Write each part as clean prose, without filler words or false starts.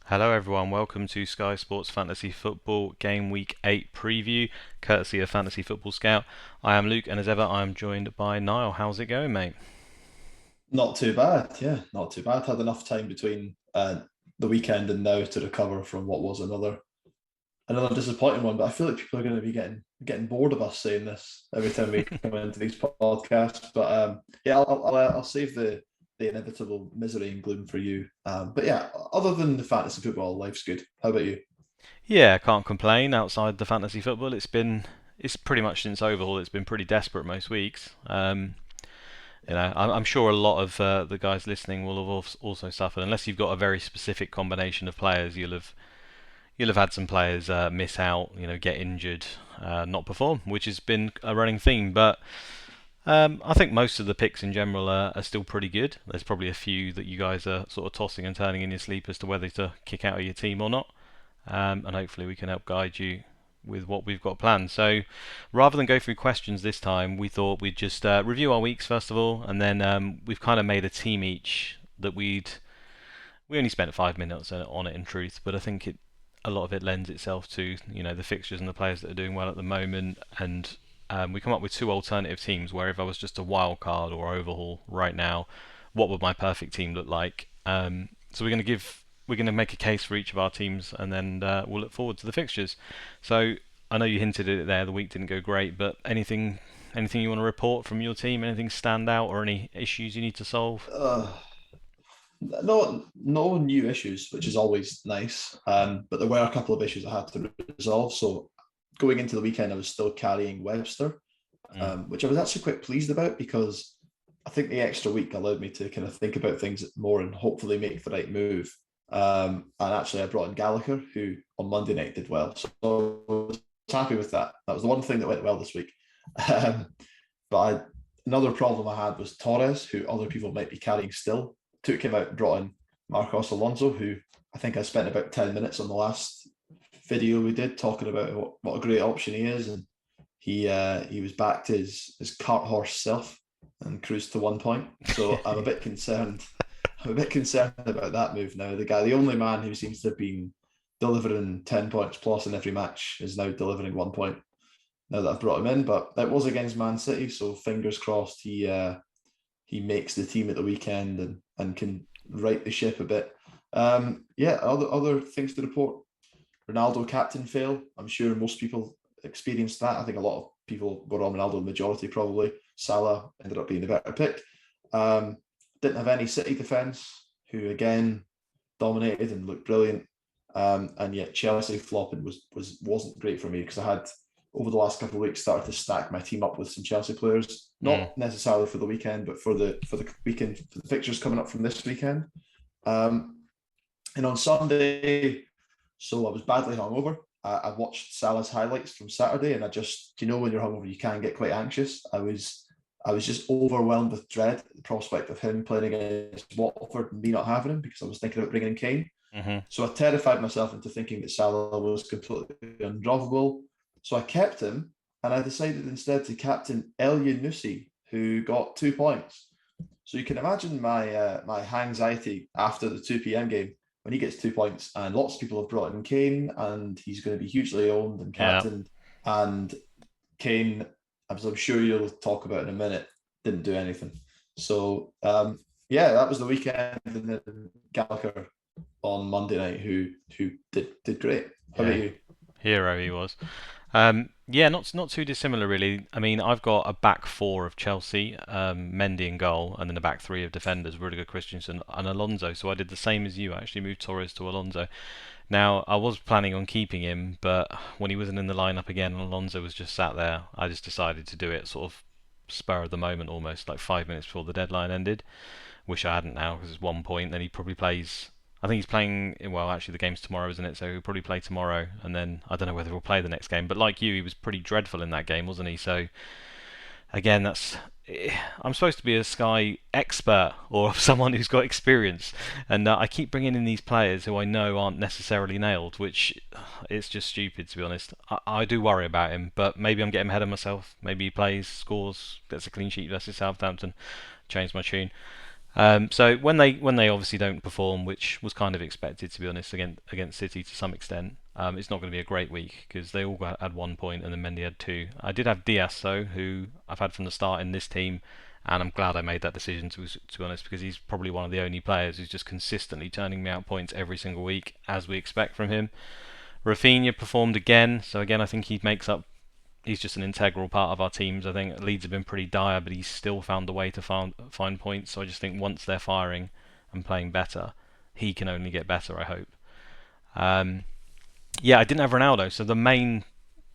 Hello everyone, welcome to Sky Sports Fantasy Football Game Week 8 preview, courtesy of Fantasy Football Scout. I am Luke, and as ever, I am joined by Niall. How's it going, mate? Not too bad, yeah, not too bad. Had enough time between the weekend and now to recover from what was another disappointing one. But I feel like people are going to be getting bored of us saying this every time we come into these podcasts. But yeah, I'll save the inevitable misery and gloom for you. But yeah, other than the fantasy football, life's good. How about you? Yeah, can't complain. Outside the fantasy football, it's pretty much since Overhaul. It's been pretty desperate most weeks. I'm sure a lot of the guys listening will have also suffered. Unless you've got a very specific combination of players, you'll have had some players miss out, get injured, not perform, which has been a running theme. But I think most of the picks in general are still pretty good. There's probably a few that you guys are sort of tossing and turning in your sleep as to whether to kick out of your team or not. And hopefully we can help guide you with what we've got planned. So rather than go through questions this time, we thought we'd just review our weeks first of all, and then we've kind of made a team each that we only spent 5 minutes on it in truth, but I think a lot of it lends itself to the fixtures and the players that are doing well at the moment, and we come up with two alternative teams where if I was just a wild card or overhaul right now, what would my perfect team look like? So we're going to make a case for each of our teams, and then we'll look forward to the fixtures. So I know you hinted at it there. The week didn't go great, but anything you want to report from your team? Anything stand out or any issues you need to solve? No new issues, which is always nice. But there were a couple of issues I had to resolve. So going into the weekend, I was still carrying Webster, Mm. which I was actually quite pleased about because I think the extra week allowed me to kind of think about things more and hopefully make the right move. And actually, I brought in Gallagher, who on Monday night did well. So I was happy with that. That was the one thing that went well this week. Um, but another problem I had was Torres, who other people might be carrying still. Took him out and brought in Marcos Alonso, who I think I spent about 10 minutes on the last video we did talking about what a great option he is. And he was back to his cart horse self and cruised to 1 point. So I'm a bit concerned. I'm a bit concerned about that move now. The only man who seems to have been delivering 10 points plus in every match, is now delivering 1 point now that I've brought him in. But that was against Man City, so fingers crossed he makes the team at the weekend and can right the ship a bit. Yeah, other things to report. Ronaldo captain fail. I'm sure most people experienced that. I think a lot of people were on Ronaldo, the majority probably. Salah ended up being the better pick. Um, didn't have any City defence, who again dominated and looked brilliant. And yet Chelsea flopping wasn't great for me because I had over the last couple of weeks started to stack my team up with some Chelsea players, Mm. not necessarily for the weekend, but for the weekend, for the fixtures coming up from this weekend. Um, and on Sunday, so I was badly hungover. I watched Salah's highlights from Saturday, and I just, when you're hungover, you can get quite anxious. I was just overwhelmed with dread at the prospect of him playing against Watford and me not having him because I was thinking about bringing in Kane. Mhm. So I terrified myself into thinking that Salah was completely undroppable. So I kept him, and I decided instead to captain El Yunusi, who got 2 points. So you can imagine my anxiety after the 2 p.m. game when he gets 2 points, and lots of people have brought in Kane, and he's going to be hugely owned and Yeah. captained. And Kane, as I'm sure you'll talk about in a minute, didn't do anything. So yeah, that was the weekend, and then Gallagher on Monday night, who did great. How about Yeah. you? Hero he was. Yeah, not too dissimilar really. I mean, I've got a back four of Chelsea, Mendy in goal, and then a back three of defenders, Rudiger, Christensen, and Alonso. So I did the same as you. I actually moved Torres to Alonso. Now I was planning on keeping him, but when he wasn't in the lineup again and Alonso was just sat there, I just decided to do it sort of spur of the moment, almost like 5 minutes before the deadline ended. Wish I hadn't now because it's 1 point. Then he probably plays. I think he's playing. Well, actually, the game's tomorrow, isn't it? So he'll probably play tomorrow, and then I don't know whether he'll play the next game. But like you, he was pretty dreadful in that game, wasn't he? So again, that's. I'm supposed to be a Sky expert or someone who's got experience, and I keep bringing in these players who I know aren't necessarily nailed, which it's just stupid to be honest. I do worry about him, but maybe I'm getting ahead of myself. Maybe he plays, scores, gets a clean sheet versus Southampton, change my tune. So when they obviously don't perform, which was kind of expected to be honest, against City to some extent, it's not going to be a great week because they all had 1 point and then Mendy had two. I did have Diaz though, who I've had from the start in this team, and I'm glad I made that decision to be honest, because he's probably one of the only players who's just consistently turning me out points every single week as we expect from him. Rafinha performed again, so again I think he makes up. He's just an integral part of our teams. I think Leeds have been pretty dire, but he's still found a way to find points. So I just think once they're firing and playing better, he can only get better. I hope. Um, yeah, I didn't have Ronaldo, so the main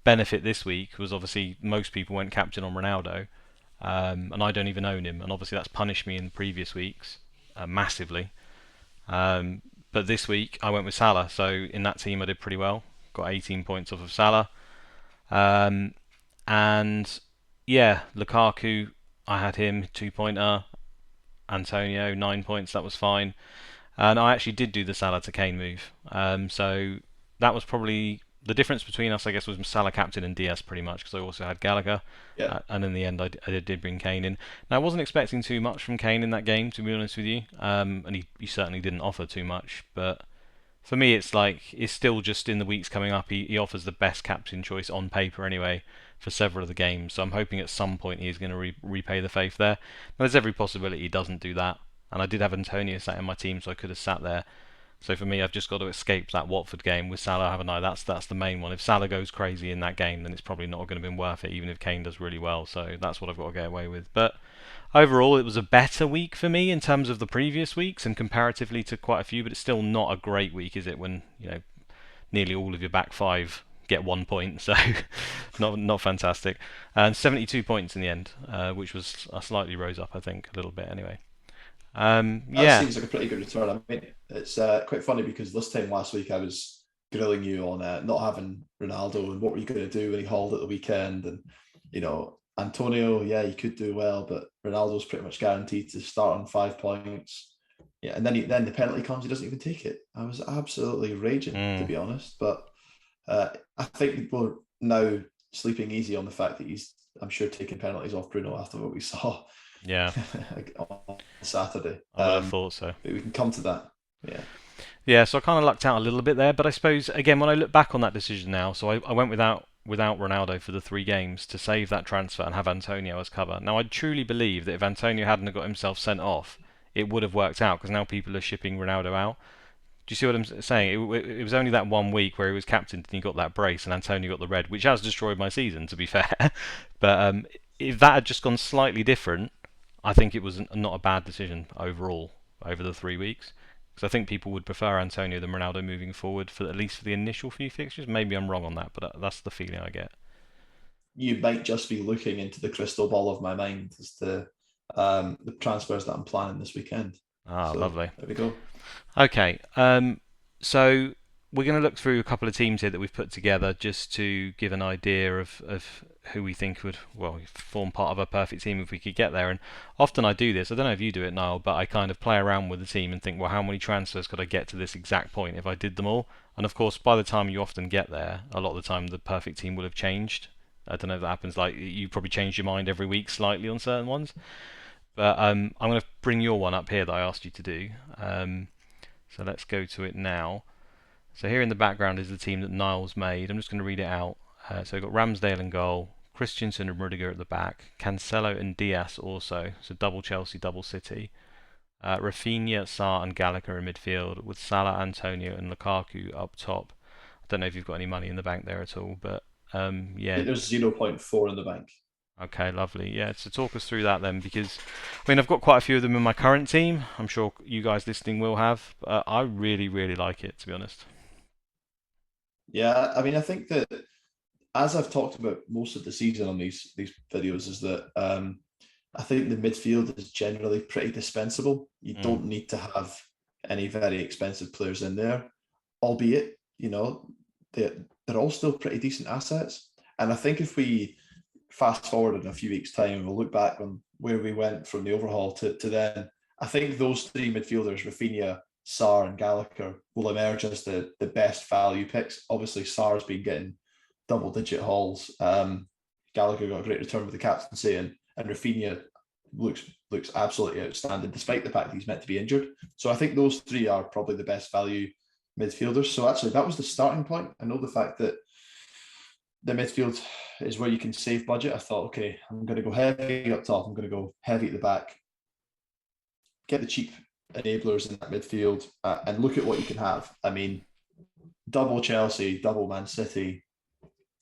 benefit this week was obviously most people went captain on Ronaldo, and I don't even own him, and obviously that's punished me in previous weeks massively. Um, but this week I went with Salah, so in that team I did pretty well. Got 18 points off of Salah. Um, and yeah, Lukaku, I had him 2 pointer. Antonio 9 points, that was fine. And I actually did do the Salah to Kane move. So that was probably the difference between us, I guess, was Salah captain and Diaz pretty much because I also had Gallagher. Yeah. And in the end, I did bring Kane in. Now, I wasn't expecting too much from Kane in that game, to be honest with you. And he certainly didn't offer too much. But for me, it's like it's still just in the weeks coming up. He offers the best captain choice on paper anyway for several of the games. So I'm hoping at some point he's going to repay the faith there. Now, there's every possibility he doesn't do that. And I did have Antonio sat in my team, so I could have sat there. So for me, I've just got to escape that Watford game with Salah, haven't I? That's the main one. If Salah goes crazy in that game, then it's probably not going to be worth it, even if Kane does really well. So that's what I've got to get away with. But overall, it was a better week for me in terms of the previous weeks and comparatively to quite a few, but it's still not a great week, is it? When nearly all of your back five get 1 point, so not fantastic. And 72 points in the end, which was I slightly rose up, I think, a little bit anyway. That Yeah, seems like a pretty good return. I mean, it's quite funny because this time last week I was grilling you on not having Ronaldo and what were you going to do when he hauled at the weekend, and Antonio, yeah, he could do well, but Ronaldo's pretty much guaranteed to start on 5 points. Yeah, and then the penalty comes, he doesn't even take it. I was absolutely raging, to mm, be honest, but I think people are now sleeping easy on the fact that he's, I'm sure, taking penalties off Bruno after what we saw yeah, on Saturday. I would have thought so. But we can come to that. Yeah. Yeah, so I kind of lucked out a little bit there, but I suppose again when I look back on that decision now, so I went without Ronaldo for the 3 games to save that transfer and have Antonio as cover. Now I truly believe that if Antonio hadn't got himself sent off, it would have worked out because now people are shipping Ronaldo out. Do you see what I'm saying? It was only that 1 week where he was captain and he got that brace and Antonio got the red, which has destroyed my season, to be fair. But if that had just gone slightly different, I think it was not a bad decision overall over the 3 weeks. Because I think people would prefer Antonio than Ronaldo moving forward for at least for the initial few fixtures. Maybe I'm wrong on that, but that's the feeling I get. You might just be looking into the crystal ball of my mind as to the transfers that I'm planning this weekend. Ah, So lovely. there we go. Okay, so we're going to look through a couple of teams here that we've put together just to give an idea of who we think would, well, form part of a perfect team if we could get there. And often I do this. I don't know if you do it, Niall, but I kind of play around with the team and think, well, how many transfers could I get to this exact point if I did them all? And of course, by the time you often get there, a lot of the time the perfect team will have changed. I don't know if that happens. Like you probably change your mind every week slightly on certain ones. But I'm going to bring your one up here that I asked you to do. So let's go to it now. So here in the background is the team that Niall's made. I'm just going to read it out. So we've got Ramsdale in goal, Christensen and Rudiger at the back, Cancelo and Diaz also. So double Chelsea, double City. Rafinha, Sarr and Gallagher in midfield with Salah, Antonio and Lukaku up top. I don't know if you've got any money in the bank there at all, but I yeah. think there's 0.4 in the bank. Okay, lovely. Yeah, so talk us through that then, because I mean I've got quite a few of them in my current team. I'm sure you guys listening will have. I really, really like it, to be honest. Yeah, I mean, I think that as I've talked about most of the season on these videos, is that I think the midfield is generally pretty dispensable. You Mm. don't need to have any very expensive players in there, albeit they they're all still pretty decent assets. And I think if we fast forward in a few weeks' time, we'll look back on where we went from the overhaul to then. I think those three midfielders, Rafinha, Sarr, and Gallagher, will emerge as the best value picks. Obviously, Sarr's been getting double digit hauls. Gallagher got a great return with the captaincy, and Rafinha looks absolutely outstanding, despite the fact that he's meant to be injured. So I think those three are probably the best value midfielders. So actually, that was the starting point. I know the fact that the midfield is where you can save budget. I thought, okay, I'm going to go heavy up top. I'm going to go heavy at the back. Get the cheap enablers in that midfield and look at what you can have. I mean, double Chelsea, double Man City.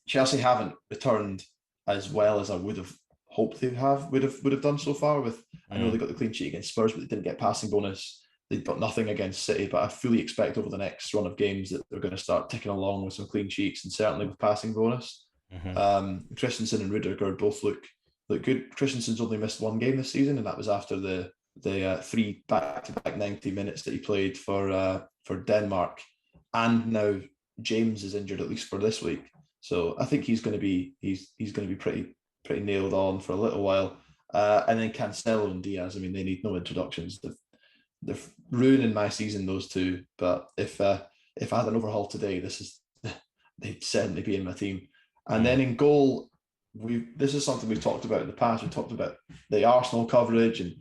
Chelsea haven't returned as well as I would have hoped they would have done so far. I know they got the clean sheet against Spurs, but they didn't get passing bonus. They've got nothing against City, but I fully expect over the next run of games that they're going to start ticking along with some clean sheets and certainly with passing bonus. Christensen and Rudiger both look good. Christensen's only missed one game this season, and that was after the 3 back-to-back 90 minutes that he played for Denmark, and now James is injured at least for this week. So I think he's going to be pretty nailed on for a little while. And then Cancelo and Diaz. I mean, they need no introductions. They're ruining my season, those two. But if I had an overhaul today, they'd certainly be in my team. And then in goal, this is something we've talked about in the past. We talked about the Arsenal coverage and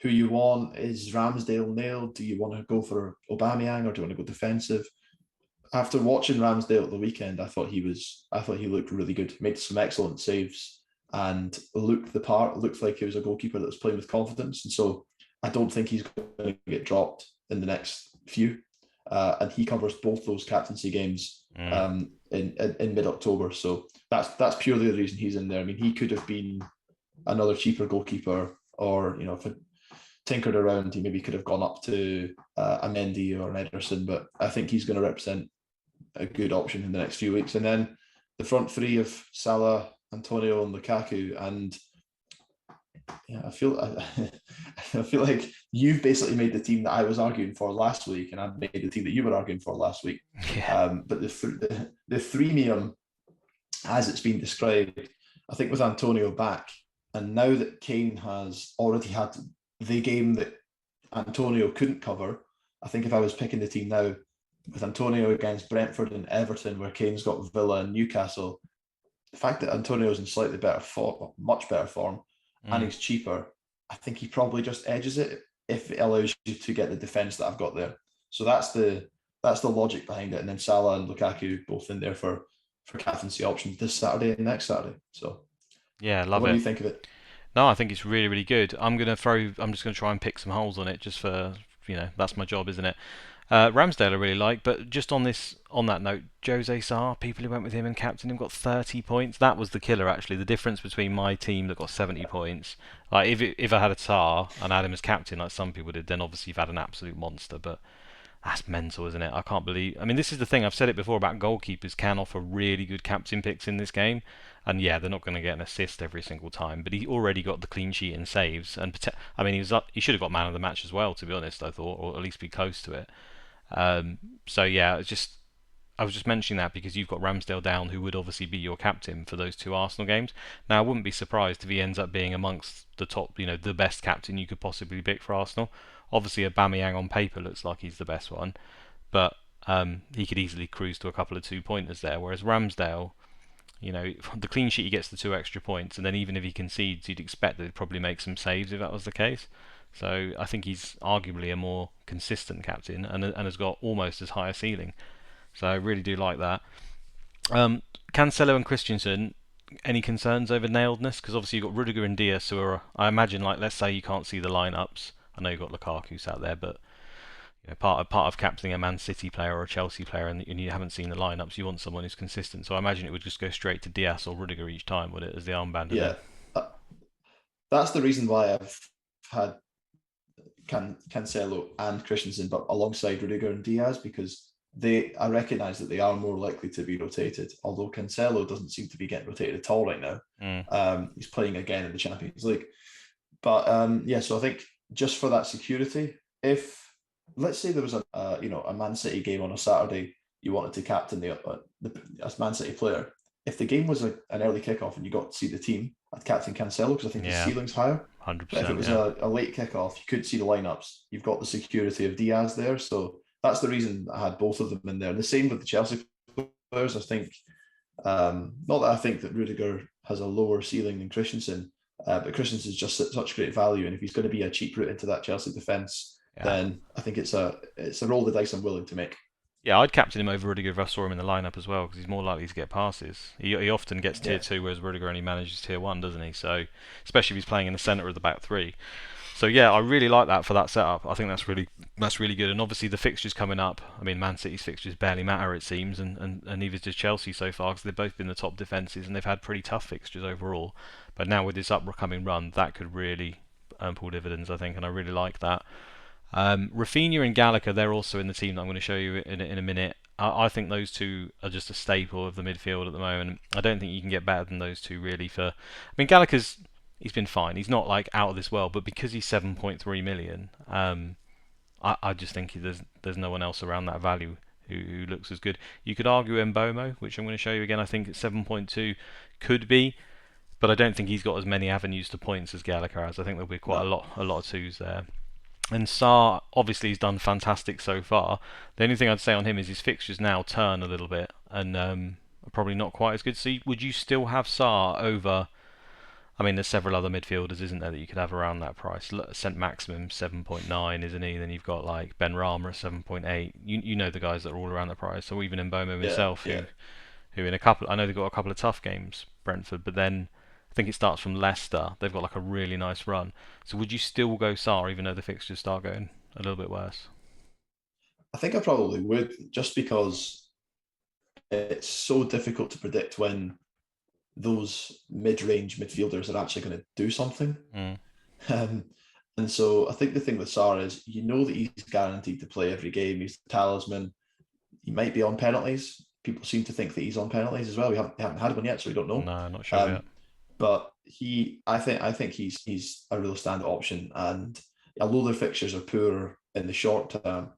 who you want. Is Ramsdale nailed? Do you want to go for Aubameyang or do you want to go defensive? After watching Ramsdale at the weekend, I thought he looked really good. Made some excellent saves and looked the part. Looked like he was a goalkeeper that was playing with confidence. And so I don't think he's going to get dropped in the next few. And he covers both those captaincy games in mid-October. So that's purely the reason he's in there. I mean, he could have been another cheaper goalkeeper, or if it tinkered around, he maybe could have gone up to a Mendy or an Ederson. But I think he's going to represent a good option in the next few weeks. And then the front three of Salah, Antonio, and Lukaku. And yeah, I feel like you've basically made the team that I was arguing for last week, and I've made the team that you were arguing for last week. Yeah. But the threemium, as it's been described, I think with Antonio back, and now that Kane has already had the game that Antonio couldn't cover, I think if I was picking the team now with Antonio against Brentford and Everton, where Kane's got Villa and Newcastle, the fact that Antonio's in slightly better form, much better form, and he's cheaper, I think he probably just edges it if it allows you to get the defence that I've got there. So that's the logic behind it. And then Salah and Lukaku both in there for captaincy options this Saturday and next Saturday. So yeah, love what it. do you think of it? No, I think it's really, really good. I'm just going to try and pick some holes on it, just for, that's my job, isn't it? Ramsdale I really like, but just on that note, Jose Sarr, people who went with him and captained him got 30 points. That was the killer, actually. The difference between my team that got 70 points, like if I had a Sarr and I had him as captain, like some people did, then obviously you've had an absolute monster. But that's mental, isn't it? I can't believe. I mean, this is the thing. I've said it before about goalkeepers can offer really good captain picks in this game, and yeah, they're not going to get an assist every single time. But he already got the clean sheet and saves, and I mean, he should have got man of the match as well, to be honest. I thought, or at least be close to it. So yeah, I was just mentioning that because you've got Ramsdale down, who would obviously be your captain for those two Arsenal games. Now, I wouldn't be surprised if he ends up being amongst the top, the best captain you could possibly pick for Arsenal. Obviously, Aubameyang on paper looks like he's the best one, but he could easily cruise to a couple of 2-pointers there. Whereas Ramsdale, the clean sheet, he gets the 2 extra points, and then even if he concedes, you'd expect that he'd probably make some saves if that was the case. So I think he's arguably a more consistent captain and has got almost as high a ceiling. So I really do like that. Cancelo and Christensen, any concerns over nailedness? Because obviously you've got Rudiger and Diaz, who are, I imagine, like, let's say you can't see the lineups. I know you've got Lukaku sat there, but part of captaining a Man City player or a Chelsea player, and you haven't seen the lineups, you want someone who's consistent. So I imagine it would just go straight to Diaz or Rudiger each time, would it, as the armband? Yeah, that's the reason why I've had Cancelo and Christensen, but alongside Rudiger and Diaz, because I recognise that they are more likely to be rotated. Although Cancelo doesn't seem to be getting rotated at all right now. He's playing again in the Champions League. But so I think just for that security, if let's say there was a Man City game on a Saturday, you wanted to captain the Man City player. If the game was an early kickoff and you got to see the team, I'd captain Cancelo because I think his ceiling's higher. 100%. But if it was a late kickoff, you could see the lineups. You've got the security of Diaz there, so that's the reason I had both of them in there. And the same with the Chelsea players. I think, not that I think that Rudiger has a lower ceiling than Christensen, But Christensen's just such great value, and if he's going to be a cheap route into that Chelsea defence, Yeah. then I think it's a roll of the dice I'm willing to make. Yeah, I'd captain him over Rudiger if I saw him in the lineup as well, because he's more likely to get passes. He often gets tier Yeah, 2, whereas Rudiger only manages tier 1, doesn't he? So, especially if he's playing in the centre of the back three. So yeah, I really like that for that setup. I think that's really good. And obviously the fixtures coming up. I mean, Man City's fixtures barely matter it seems, and neither does Chelsea so far because they've both been the top defences and they've had pretty tough fixtures overall. But now with this upcoming run, that could really pull dividends, I think, and I really like that. Rafinha and Gallagher, they're also in the team that I'm going to show you in a minute. I think those two are just a staple of the midfield at the moment. I don't think you can get better than those two really. I mean, Gallagher's he's been fine. He's not like out of this world, but because he's 7.3 million, I just think there's no one else around that value who looks as good. You could argue Mbomo, which I'm going to show you again. I think 7.2 could be, but I don't think he's got as many avenues to points as Gallagher has. I think there'll be quite no, a lot of twos there. And Sarr obviously he's done fantastic so far. The only thing I'd say on him is his fixtures now turn a little bit and are probably not quite as good. So would you still have Sarr over? I mean, there's several other midfielders, isn't there, that you could have around that price. St Maximum 7.9, isn't he? Then you've got like Ben Rama at 7.8. You know the guys that are all around the price. So even Mbomo yeah, himself, yeah. who in a couple, I know they've got a couple of tough games, Brentford, but then I think it starts from Leicester. They've got like a really nice run. So would you still go Sarr even though the fixtures start going a little bit worse? I think I probably would, just because it's so difficult to predict when those mid-range midfielders are actually going to do something. Mm. Um, and so I think the thing with Sarr is you know that he's guaranteed to play every game. He's the talisman. He might be on penalties. People seem to think that he's on penalties as well. We haven't had one yet, so we don't know. No, not sure yet. Um, but I think he's a real standout option. And although their fixtures are poor in the short term,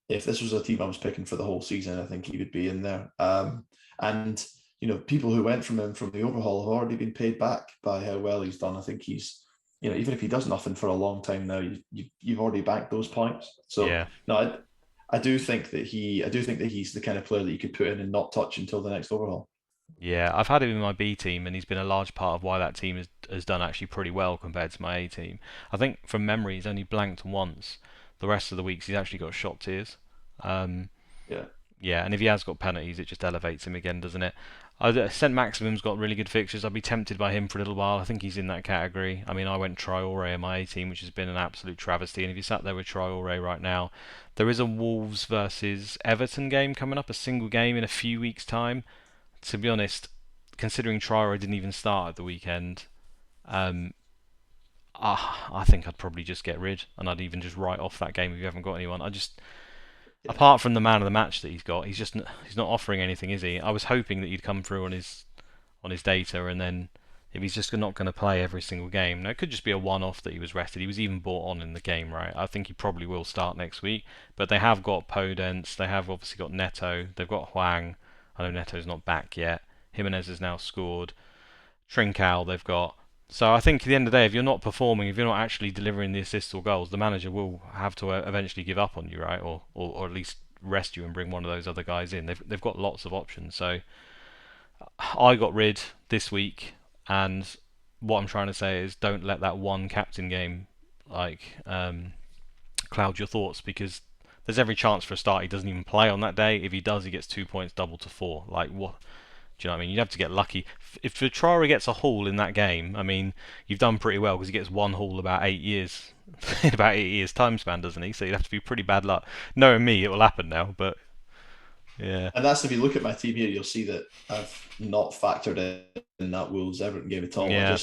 if this was a team I was picking for the whole season, I think he would be in there. And people who went from him from the overhaul have already been paid back by how well he's done. I think he's, even if he does nothing for a long time now, you've already banked those points. So Yeah. no, I do think that he's the kind of player that you could put in and not touch until the next overhaul. Yeah, I've had him in my B team, and he's been a large part of why that team has done actually pretty well compared to my A team. I think from memory, he's only blanked once. The rest of the weeks, he's actually got shot tiers. Um, Yeah, yeah, and if he has got penalties, it just elevates him again, doesn't it? St Maximum's got really good fixtures. I'd be tempted by him for a little while. I think he's in that category. I mean, I went Traore in my A team, which has been an absolute travesty. And if you sat there with Traore right now, there is a Wolves versus Everton game coming up, a single game in a few weeks' time. To be honest, considering Traore didn't even start at the weekend, um, I think I'd probably just get rid, and I'd even just write off that game if you haven't got anyone. yeah. Apart from the man of the match that he's got, he's not offering anything, is he? I was hoping that he'd come through on his data, and then if he's just not going to play every single game, now it could just be a one-off that he was rested. He was even brought on in the game, right? I think he probably will start next week, but they have got Podence, they have obviously got Neto, they've got Huang. I know Neto's not back yet. Jimenez has now scored. Trincao they've got. So I think at the end of the day, if you're not performing, if you're not actually delivering the assists or goals, the manager will have to eventually give up on you, right? Or at least rest you and bring one of those other guys in. They've got lots of options. So I got rid this week, and what I'm trying to say is don't let that one captain game like cloud your thoughts because there's every chance for a start he doesn't even play on that day. If he does, he gets 2 points, double to four. Like what? Do you know what I mean? You'd have to get lucky. If Traore gets a haul in that game, I mean, you've done pretty well because he gets one haul about 8 years, in about 8 years time span, doesn't he? So you'd have to be pretty bad luck. Knowing me, it will happen now, but yeah, And that's if you look at my team here, you'll see that I've not factored in that Wolves Everton game at all. yeah,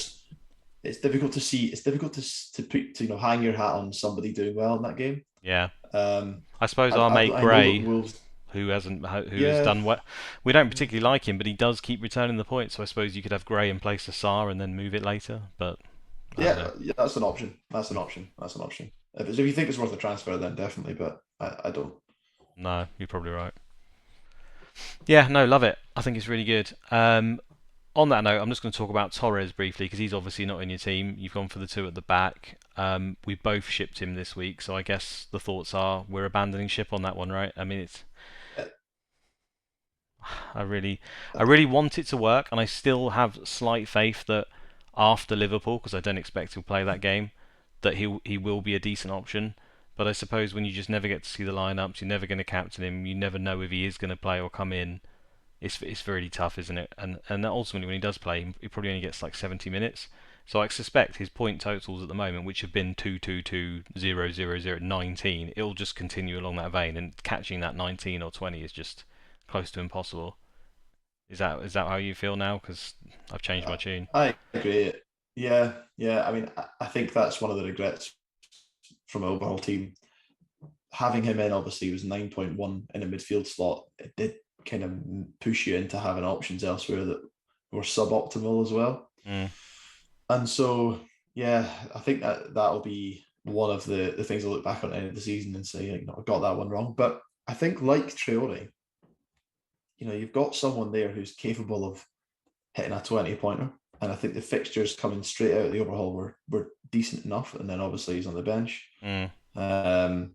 It's difficult to see. It's difficult to put hang your hat on somebody doing well in that game. yeah. Um, I suppose I, our mate I know that Gray, Wolves. who has Yeah, done what we don't particularly like him, but he does keep returning the points. So I suppose you could have Gray in place of Sarr and then move it later. But I don't know. yeah, that's an option. That's an option. That's an option. If you think it's worth a transfer, then definitely. But I don't. No, you're probably right. Yeah, no, love it. I think it's really good. On that note, I'm just going to talk about Torres briefly because he's obviously not in your team. You've gone for the two at the back. We both shipped him this week, so I guess the thoughts are we're abandoning ship on that one, right? I mean, it's I really, I Uh, really want it to work, and I still have slight faith that after Liverpool, because I don't expect he'll play that game, that he will be a decent option. But I suppose when you just never get to see the lineups, you're never going to captain him. You never know if he is going to play or come in. It's really tough, isn't it? And ultimately, when he does play, he probably only gets like 70 minutes. So I suspect his point totals at the moment, which have been 2, 2, 2, 0, 0, 0, 19, it'll just continue along that vein, and catching that 19 or 20 is just close to impossible. Is that how you feel now? Because I've changed my tune. I agree. Yeah, yeah. I mean, I think that's one of the regrets from an overhaul team. Having him in obviously was 9.1 in a midfield slot. It did kind of push you into having options elsewhere that were suboptimal as well. Mm. And so, yeah, I think that that'll be one of the things I look back on at the end of the season and say, I got that one wrong. But I think, like Traore, you've got someone there who's capable of hitting a 20 pointer. And I think the fixtures coming straight out of the overhaul were decent enough. And then obviously he's on the bench. Mm. Um,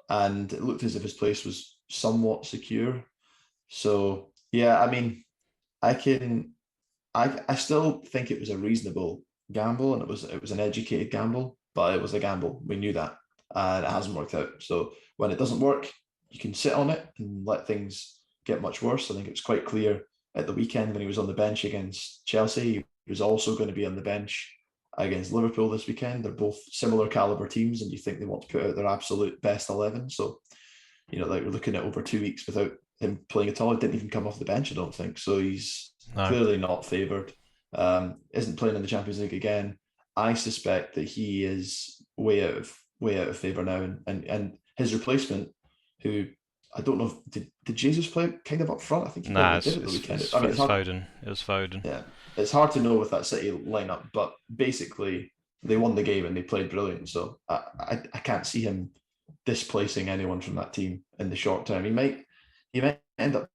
and it looked as if his place was somewhat secure. So yeah, I mean, I can I still think it was a reasonable gamble, and it was an educated gamble, but it was a gamble. We knew that, and it hasn't worked out. So when it doesn't work, you can sit on it and let things get much worse. I think it was quite clear at the weekend when he was on the bench against Chelsea. He was also going to be on the bench against Liverpool this weekend. They're both similar caliber teams, and you think they want to put out their absolute best 11. So like we're looking at over 2 weeks without him playing at all. He didn't even come off the bench, I don't think. So he's No. clearly not favoured. Isn't playing in the Champions League again. I suspect that he is way out of favour now, and his replacement, who I don't know, did Jesus play kind of up front? I think he Nah, probably it's did at the it's weekend. it's, I mean, it's it's hard. Foden. It was Foden. Yeah, it's hard to know with that City lineup, but basically they won the game and they played brilliant. So I can't see him displacing anyone from that team in the short term. He might end up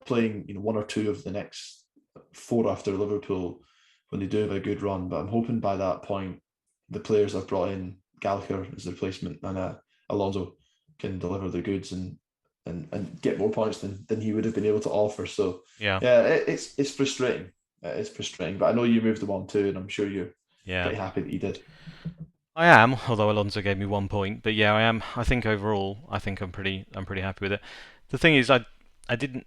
playing one or two of the next four after Liverpool when they do have a good run. But I'm hoping by that point the players I've brought in, Gallagher as the replacement, and Alonso can deliver the goods and get more points than he would have been able to offer. So Yeah. yeah, it's frustrating. It's frustrating, but I know you moved the one too, and I'm sure you're Yeah. pretty happy that you did. I am, although Alonso gave me 1 point. But yeah, I am. I think overall, I think I'm pretty happy with it. The thing is, I didn't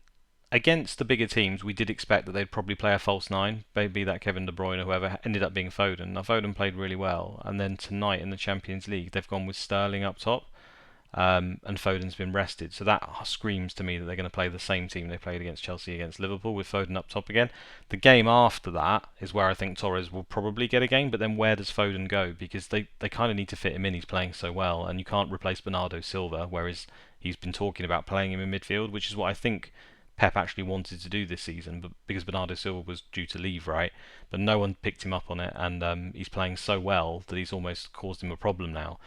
against the bigger teams. We did expect that they'd probably play a false nine, maybe that Kevin De Bruyne or whoever ended up being Foden. Now Foden played really well, and then tonight in the Champions League, they've gone with Sterling up top. And Foden's been rested. So that screams to me that they're going to play the same team they played against Chelsea against Liverpool with Foden up top again. The game after that is where I think Torres will probably get a game, but then where does Foden go? Because they kind of need to fit him in. He's playing so well, and you can't replace Bernardo Silva, whereas he's been talking about playing him in midfield, which is what I think Pep actually wanted to do this season, but because Bernardo Silva was due to leave, right? But no one picked him up on it, and he's playing so well that he's almost caused him a problem now.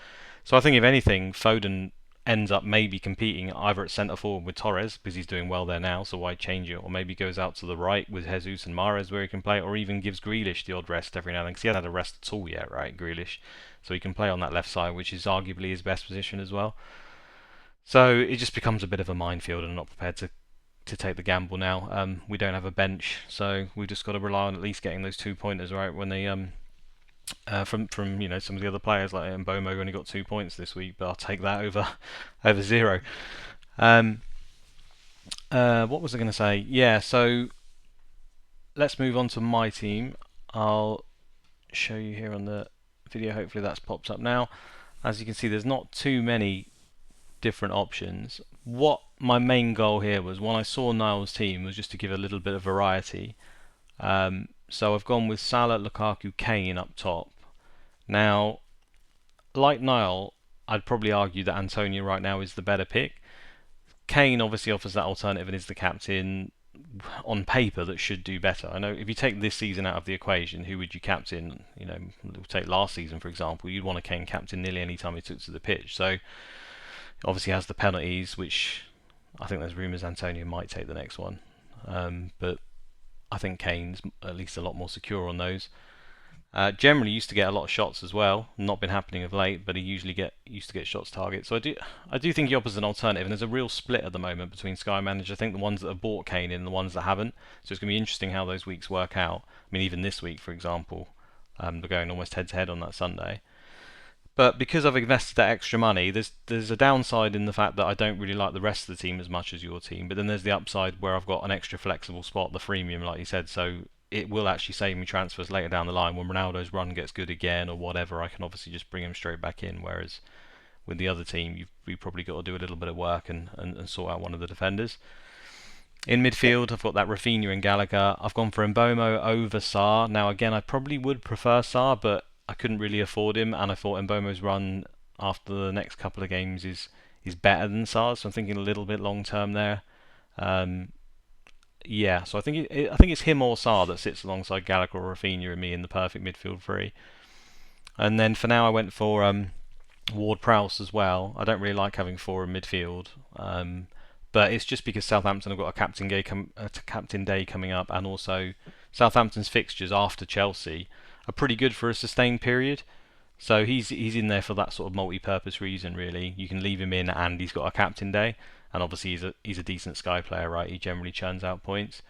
So I think if anything, Foden ends up maybe competing either at centre forward with Torres because he's doing well there now, so why change it? Or maybe goes out to the right with Jesus and Mahrez where he can play, or even gives Grealish the odd rest every now and then because he hasn't had a rest at all yet, right? Grealish, so he can play on that left side, which is arguably his best position as well. So it just becomes a bit of a minefield, and I'm not prepared to take the gamble now. We don't have a bench, so we've just got to rely on at least getting those 2 pointers right when they from some of the other players like Mbomo only got 2 points this week, but I'll take that over zero. Um, what was I going to say? Yeah, so let's move on to my team. I'll show you here on the video. Hopefully that's popped up now. As you can see, there's not too many different options. What my main goal here was when I saw Niall's team was just to give a little bit of variety. So I've gone with Salah, Lukaku, Kane up top. Now, like Niall, I'd probably argue that Antonio right now is the better pick. Kane obviously offers that alternative and is the captain on paper that should do better. I know if you take this season out of the equation, who would you captain? We'll take last season for example. You'd want a Kane captain nearly any time he took to the pitch. So obviously has the penalties, which I think there's rumours Antonio might take the next one, but I think Kane's at least a lot more secure on those. Generally used to get a lot of shots as well. Not been happening of late, but he usually used to get shots target. So I do think he offers an alternative, and there's a real split at the moment between Sky Manager. I think the ones that have bought Kane in and the ones that haven't. So it's going to be interesting how those weeks work out. I mean, even this week, for example, they're going almost head to head on that Sunday. But because I've invested that extra money, there's a downside in the fact that I don't really like the rest of the team as much as your team. But then there's the upside where I've got an extra flexible spot, the freemium, like you said. So it will actually save me transfers later down the line when Ronaldo's run gets good again or whatever. I can obviously just bring him straight back in. Whereas with the other team, you've probably got to do a little bit of work and sort out one of the defenders. In midfield, I've got that Rafinha and Gallagher. I've gone for Mbomo over Sarr. Now, again, I probably would prefer Sarr, but I couldn't really afford him, and I thought Mbomo's run after the next couple of games is better than Sarr's, so I'm thinking a little bit long term there. Um, yeah, so I think it's him or Sarr that sits alongside Gallagher or Rafinha and me in the perfect midfield three. And then for now, I went for Ward-Prowse as well. I don't really like having four in midfield, but it's just because Southampton have got a captain day coming up, and also Southampton's fixtures after Chelsea are pretty good for a sustained period. So he's in there for that sort of multi-purpose reason, really. You can leave him in, and he's got a captain day, and obviously he's a decent Sky player, right? He generally churns out points.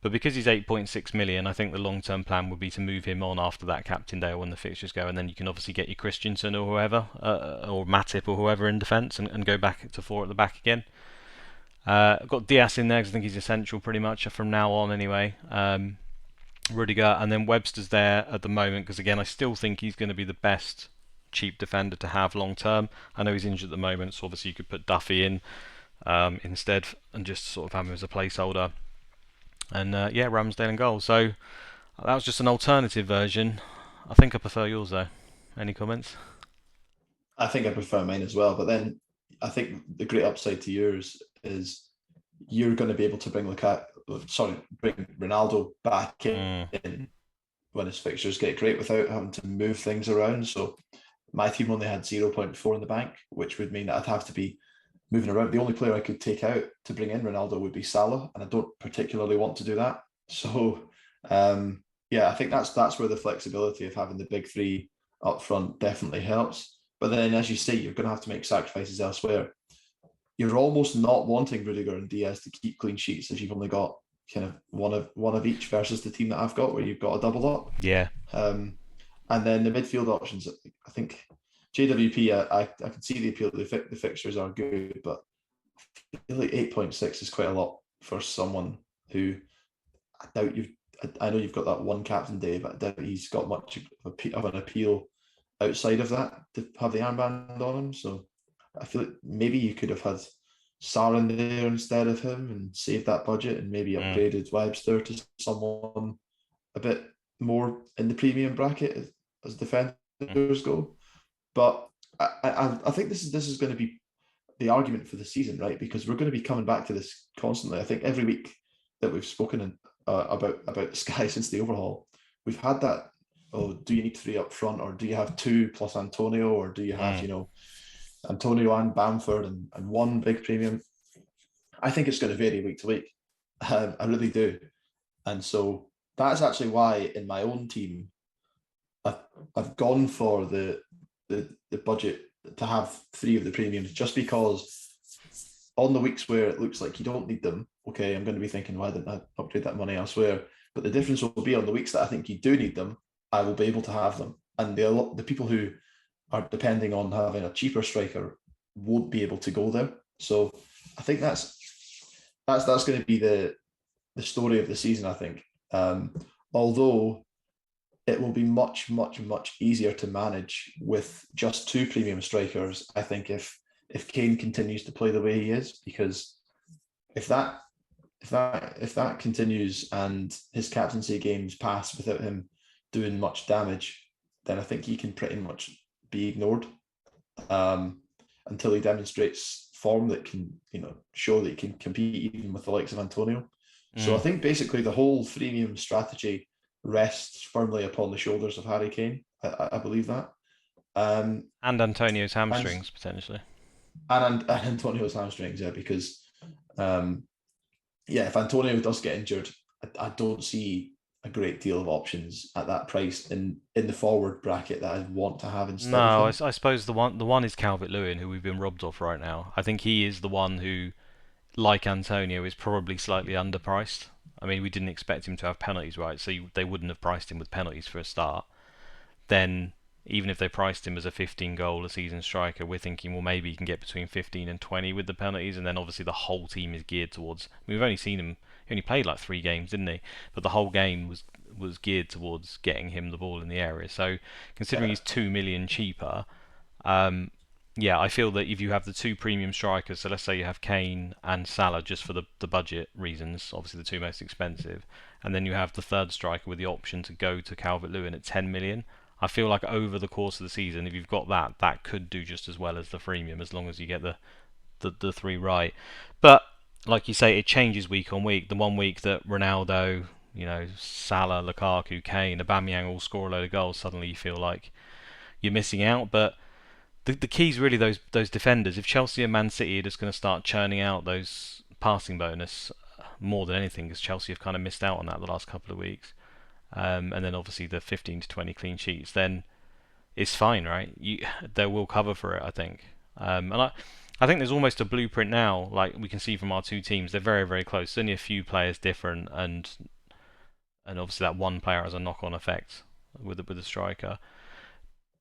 But because he's 8.6 million, I think the long-term plan would be to move him on after that captain day or when the fixtures go, and then you can obviously get your Christensen or whoever, or Matip or whoever in defence, and go back to four at the back again. I've got Diaz in there because I think he's essential pretty much from now on anyway. Rudiger, and then Webster's there at the moment because again I still think he's going to be the best cheap defender to have long term. I know he's injured at the moment, so obviously you could put Duffy in instead and just sort of have him as a placeholder. And yeah, Ramsdale and goal. So that was just an alternative version. I think I prefer yours though. Any comments? I think I prefer mine as well. But then I think the great upside to yours is you're going to be able to bring Ronaldo back Mm, in when his fixtures get great without having to move things around. So my team only had 0.4 in the bank, which would mean that I'd have to be moving around. The only player I could take out to bring in Ronaldo would be Salah, and I don't particularly want to do that. So yeah, I think that's where the flexibility of having the big three up front definitely helps. But then, as you say, you're going to have to make sacrifices elsewhere. You're almost not wanting Rudiger and Diaz to keep clean sheets if you've only got kind of one of each versus the team that I've got, where you've got a double up. yeah. Um, and then the midfield options, I think JWP, I can see the appeal. The fixtures are good, but I feel like 8.6 is quite a lot for someone who I doubt you've. I know you've got that one captain day, but I doubt he's got much of an appeal outside of that to have the armband on him. So I feel like maybe you could have had Sarr in there instead of him and saved that budget and maybe Mm, upgraded Webster to someone a bit more in the premium bracket as mm, defenders go. But I think this is going to be the argument for the season, right? Because we're going to be coming back to this constantly. I think every week that we've spoken about Sky since the overhaul, we've had that. Oh, do you need three up front, or do you have two plus Antonio, or do you have mm. Antonio and Bamford and one big premium? I think it's going to vary week to week. I really do, and so that's actually why in my own team I've, I've gone for the budget to have three of the premiums just because on the weeks where it looks like you don't need them, okay, I'm going to be thinking, why didn't I upgrade that money elsewhere? But the difference will be on the weeks that I think you do need them, I will be able to have them. And the people who are depending on having a cheaper striker won't be able to go there. So I think that's going to be the story of the season, I think. Although it will be much, much, much easier to manage with just two premium strikers, I think, if Kane continues to play the way he is, because if that continues and his captaincy games pass without him doing much damage, then I think he can pretty much be ignored um, until he demonstrates form that can, show that he can compete even with the likes of Antonio. So I Mm. think basically the whole freemium strategy rests firmly upon the shoulders of Harry Kane. I believe that. Um, And Antonio's and hamstrings potentially. and Antonio's hamstrings, yeah, because yeah, if Antonio does get injured, I don't see a great deal of options at that price in the forward bracket that I'd want to have instead of No, him. I suppose the one is Calvert-Lewin, who we've been robbed of right now. I think he is the one who, like Antonio, is probably slightly underpriced. I mean, we didn't expect him to have penalties, right? So they wouldn't have priced him with penalties for a start. Then, even if they priced him as a 15 goal a season striker, we're thinking, well, maybe he can get between 15 and 20 with the penalties, and then obviously the whole team is geared towards. We've only seen him. He only played like 3 games, didn't he? But the whole game was geared towards getting him the ball in the area. So, considering Yeah, he's 2 million cheaper, um, yeah, I feel that if you have the two premium strikers, so let's say you have Kane and Salah just for the budget reasons, obviously the two most expensive, and then you have the third striker with the option to go to Calvert-Lewin at 10 million. I feel like over the course of the season, if you've got that, that could do just as well as the freemium, as long as you get the three right. But like you say, it changes week on week. The one week that Ronaldo, Salah, Lukaku, Kane, Aubameyang all score a load of goals, suddenly you feel like you're missing out. But the key is really those defenders. If Chelsea and Man City are just going to start churning out those passing bonus more than anything, because Chelsea have kind of missed out on that the last couple of weeks, and then obviously the 15 to 20 clean sheets, then it's fine, right? They will cover for it, I think. And I think there's almost a blueprint now, like we can see from our two teams. They're very, very close. There's only a few players different, and obviously that one player has a knock-on effect with the striker.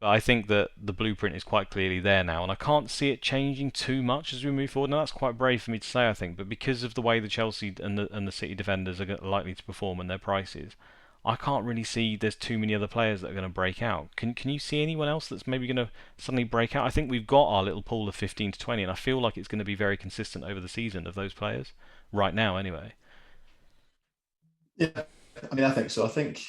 But I think that the blueprint is quite clearly there now, and I can't see it changing too much as we move forward. Now that's quite brave for me to say, I think, but because of the way the Chelsea and the City defenders are likely to perform and their prices, I can't really see there's too many other players that are going to break out. Can you see anyone else that's maybe going to suddenly break out? I think we've got our little pool of 15 to 20, and I feel like it's going to be very consistent over the season of those players, right now anyway. yeah. I mean, I think so. I think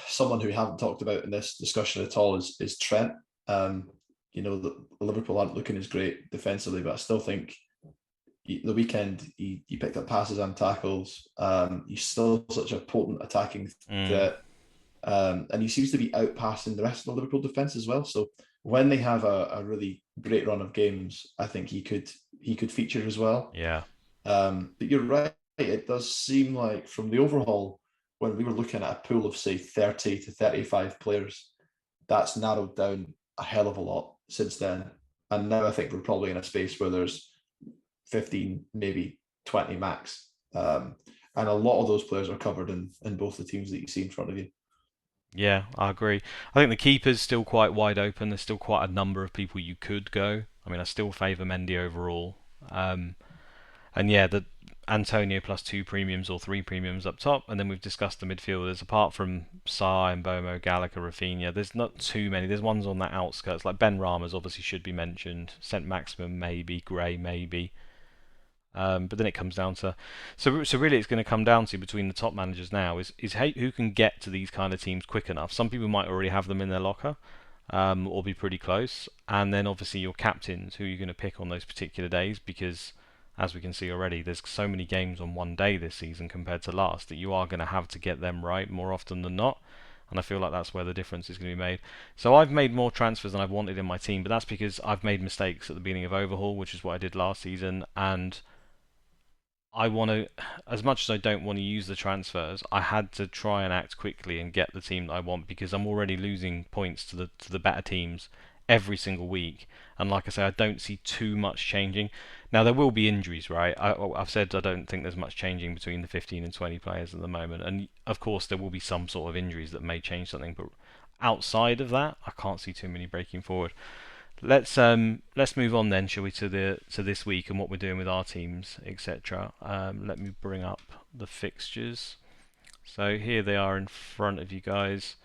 someone who we haven't talked about in this discussion at all is Trent. The Liverpool aren't looking as great defensively, but I still think the weekend he picked up passes and tackles. He's still such a potent attacking Mm, threat, and he seems to be outpassing the rest of the Liverpool defense as well. So when they have a really great run of games, I think he could feature as well. yeah. But you're right; it does seem like from the overhaul, when we were looking at a pool of say 30 to 35 players, that's narrowed down a hell of a lot since then. And now I think we're probably in a space where there's 15, maybe 20 max. And a lot of those players are covered in both the teams that you see in front of you. Yeah, I agree. I think the keeper's still quite wide open. There's still quite a number of people you could go. I mean, I still favour Mendy overall. Um, and yeah, the Antonio plus two premiums or three premiums up top, and then we've discussed the midfielders. Apart from Sarr, Mbomo, Gallagher, Rafinha, there's not too many. There's ones on that outskirts, like Ben Rama's obviously should be mentioned. Saint Maximum maybe, Gray maybe. But then it comes down to so really it's going to come down to between the top managers now is who can get to these kind of teams quick enough. Some people might already have them in their locker, or be pretty close, and then obviously your captains who you're going to pick on those particular days because as we can see already, there's so many games on one day this season compared to last that you are going to have to get them right more often than not. And I feel like that's where the difference is going to be made. So I've made more transfers than I've wanted in my team, but that's because I've made mistakes at the beginning of Overhaul, which is what I did last season, and I want to, as much as I don't want to use the transfers, I had to try and act quickly and get the team that I want because I'm already losing points to the better teams every single week. And like I say, I don't see too much changing. Now there will be injuries, right? I've said I don't think there's much changing between the 15 and 20 players at the moment, and of course there will be some sort of injuries that may change something, but outside of that, I can't see too many breaking forward. Let's move on then, shall we, to this week and what we're doing with our teams, etc. Let me bring up the fixtures. So here they are in front of you guys.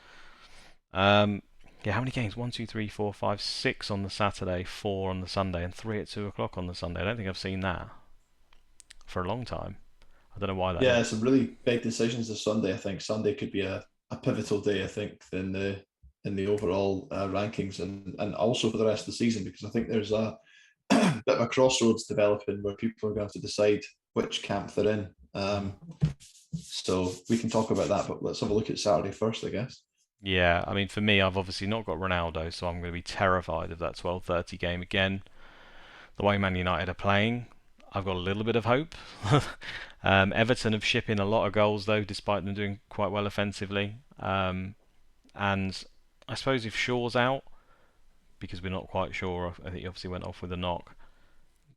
Um, yeah, how many games? One, two, three, four, five, six on the Saturday, four on the Sunday, and three at 2 o'clock on the Sunday. I don't think I've seen that for a long time. I don't know why that Yeah, is. some really big decisions this Sunday. I think Sunday could be a pivotal day. I think in the overall rankings and also for the rest of the season because I think there's a bit of a crossroads developing where people are going to have to decide which camp they're in. Mm. So we can talk about that, but let's have a look at Saturday first, I guess. Yeah, I mean for me, I've obviously not got Ronaldo, so I'm going to be terrified of that 12:30 game again. The way Man United are playing, I've got a little bit of hope. Everton have shipped in a lot of goals though, despite them doing quite well offensively. And I suppose if Shaw's out, because we're not quite sure, I think he obviously went off with a knock.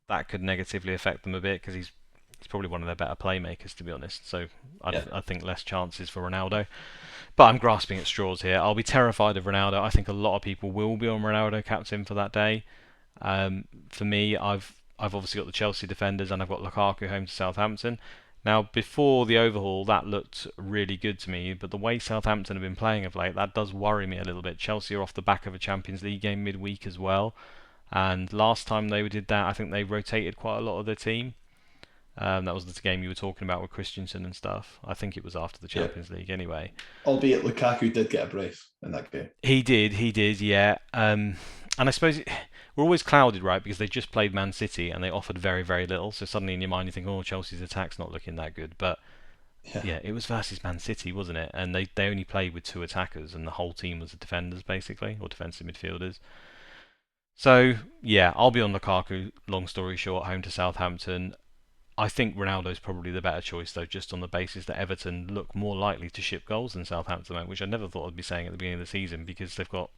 That could negatively affect them a bit because he's probably one of their better playmakers, to be honest. So Yeah, I think less chances for Ronaldo. But I'm grasping at straws here. I'll be terrified of Ronaldo. I think a lot of people will be on Ronaldo captain for that day. For me, I've obviously got the Chelsea defenders and I've got Lukaku home to Southampton. Now, before the overhaul, that looked really good to me, but the way Southampton have been playing of late, that does worry me a little bit. Chelsea are off the back of a Champions League game midweek as well, and last time they did that, I think they rotated quite a lot of their team. That was the game you were talking about with Christensen and stuff. I think it was after the yeah. Champions League anyway. Albeit Lukaku did get a brace in that game. He did, yeah. And I suppose we're always clouded, right? Because they just played Man City and they offered very, very little. So suddenly in your mind you think, oh, Chelsea's attack's not looking that good. But Yeah, yeah, it was versus Man City, wasn't it? And they only played with two attackers and the whole team was the defenders, basically, or defensive midfielders. So yeah, I'll be on Lukaku, long story short, home to Southampton. I think Ronaldo's probably the better choice, though, just on the basis that Everton look more likely to ship goals than Southampton, which I never thought I'd be saying at the beginning of the season because they've got,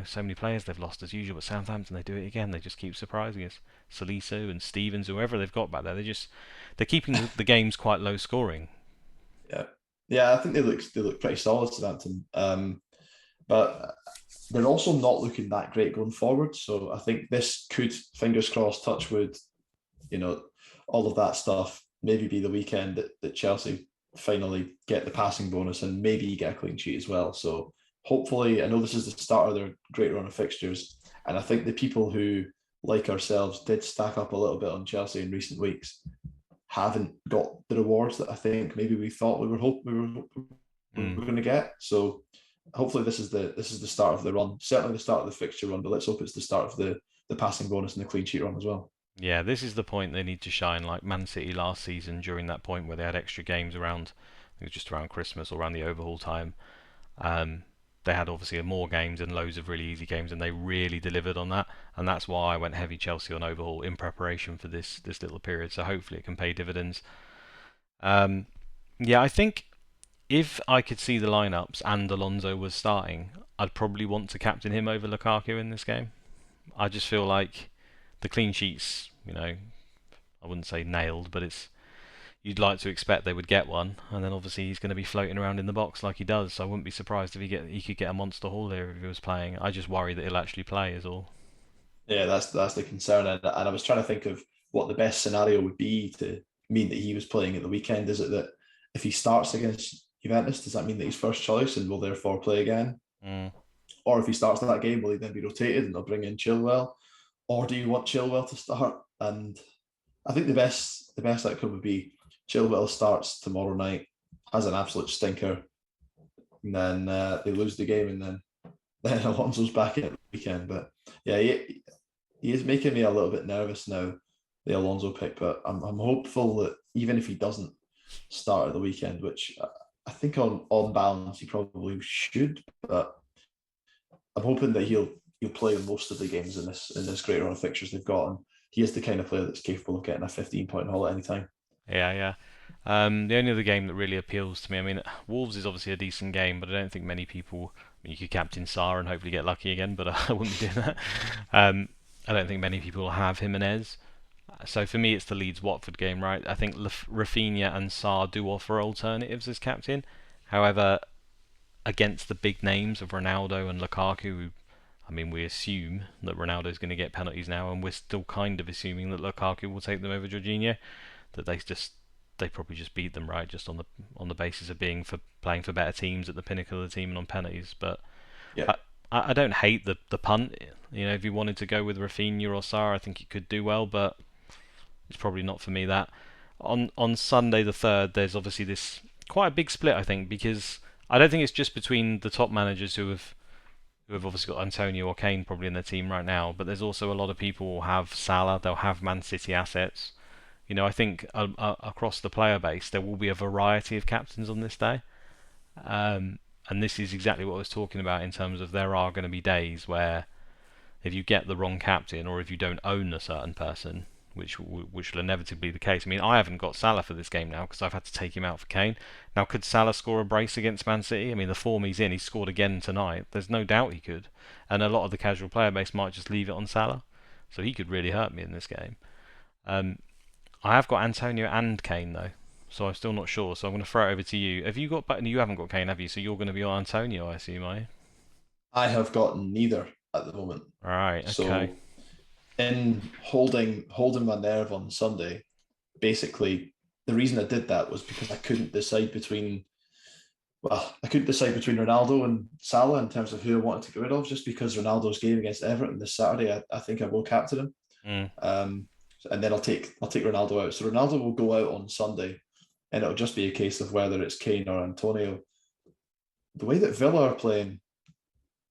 so many players they've lost as usual. But Southampton, they do it again. They just keep surprising us. Salisu and Stevens, whoever they've got back there, they're keeping the games quite low scoring. yeah, yeah. I think they look pretty solid, Southampton. But they're also not looking that great going forward. So I think this could, fingers crossed, touch wood, you know, all of that stuff. Maybe be the weekend that Chelsea finally get the passing bonus and maybe get a clean sheet as well. So hopefully, I know this is the start of their great run of fixtures, and I think the people who, like ourselves, did stack up a little bit on Chelsea in recent weeks haven't got the rewards that I think maybe we thought we were Mm. going to get. So hopefully this is the start of the run. Certainly the start of the fixture run, but let's hope it's the start of the passing bonus and the clean sheet run as well. Yeah, this is the point they need to shine, like Man City last season during that point where they had extra games around, I think it was just around Christmas or around the overhaul time. Um, they had obviously more games and loads of really easy games, and they really delivered on that. And that's why I went heavy Chelsea on overhaul in preparation for this little period. So hopefully it can pay dividends. Um, yeah, I think if I could see the lineups and Alonso was starting, I'd probably want to captain him over Lukaku in this game. I just feel like the clean sheets, I wouldn't say nailed, but it's you'd like to expect they would get one, and then obviously he's going to be floating around in the box like he does. So I wouldn't be surprised if he could get a monster haul here if he was playing. I just worry that he'll actually play is all. Yeah, that's the concern, and I was trying to think of what the best scenario would be to mean that he was playing at the weekend. Is it that if he starts against Juventus, does that mean that he's first choice and will therefore play again? Mm. Or if he starts that game, will he then be rotated and they'll bring in Chilwell? Or do you want Chilwell to start? And I think the best outcome would be Chilwell starts tomorrow night, has an absolute stinker, and then they lose the game, and then Alonso's back at the weekend. But yeah, he is making me a little bit nervous now, the Alonso pick. But I'm hopeful that even if he doesn't start at the weekend, which I think on balance he probably should, but I'm hoping that he'll play most of the games in this great run of fixtures they've got, and he is the kind of player that's capable of getting a 15-point haul at any time. Yeah, yeah. The only other game that really appeals to me, I mean, Wolves is obviously a decent game, but I don't think many people. I mean, you could captain Saar and hopefully get lucky again, but I wouldn't be doing that. Um, I don't think many people have Jimenez. So for me, it's the Leeds Watford game, right? I think Rafinha and Saar do offer alternatives as captain. However, against the big names of Ronaldo and Lukaku, I mean, we assume that Ronaldo's going to get penalties now, and we're still kind of assuming that Lukaku will take them over Jorginho. That they probably just beat them, right? Just on the basis of being for playing for better teams at the pinnacle of the team and on penalties. But Yeah, I I don't hate the punt. If you wanted to go with Rafinha or Sarr, I think you could do well, but it's probably not for me. That on Sunday the third, there's obviously this quite a big split, I think, because I don't think it's just between the top managers who have obviously got Antonio or Kane probably in their team right now, but there's also a lot of people who have Salah, they'll have Man City assets. I think across the player base there will be a variety of captains on this day, and this is exactly what I was talking about in terms of there are going to be days where if you get the wrong captain or if you don't own a certain person, which will inevitably be the case. I mean, I haven't got Salah for this game now because I've had to take him out for Kane. Now, could Salah score a brace against Man City? I mean, the form he's in, he scored again tonight. There's no doubt he could, and a lot of the casual player base might just leave it on Salah, so he could really hurt me in this game. Um, I have got Antonio and Kane though, so I'm still not sure. So I'm going to throw it over to you. Have you got? You haven't got Kane, have you? So you're going to be on Antonio, I assume, are you? I have got neither at the moment. All right. Okay. So in holding my nerve on Sunday, basically the reason I did that was because I couldn't decide between Ronaldo and Salah in terms of who I wanted to get rid of, just because Ronaldo's game against Everton this Saturday, I think I will captain him. Mm. And then I'll take Ronaldo out. So Ronaldo will go out on Sunday, and it'll just be a case of whether it's Kane or Antonio. The way that Villa are playing,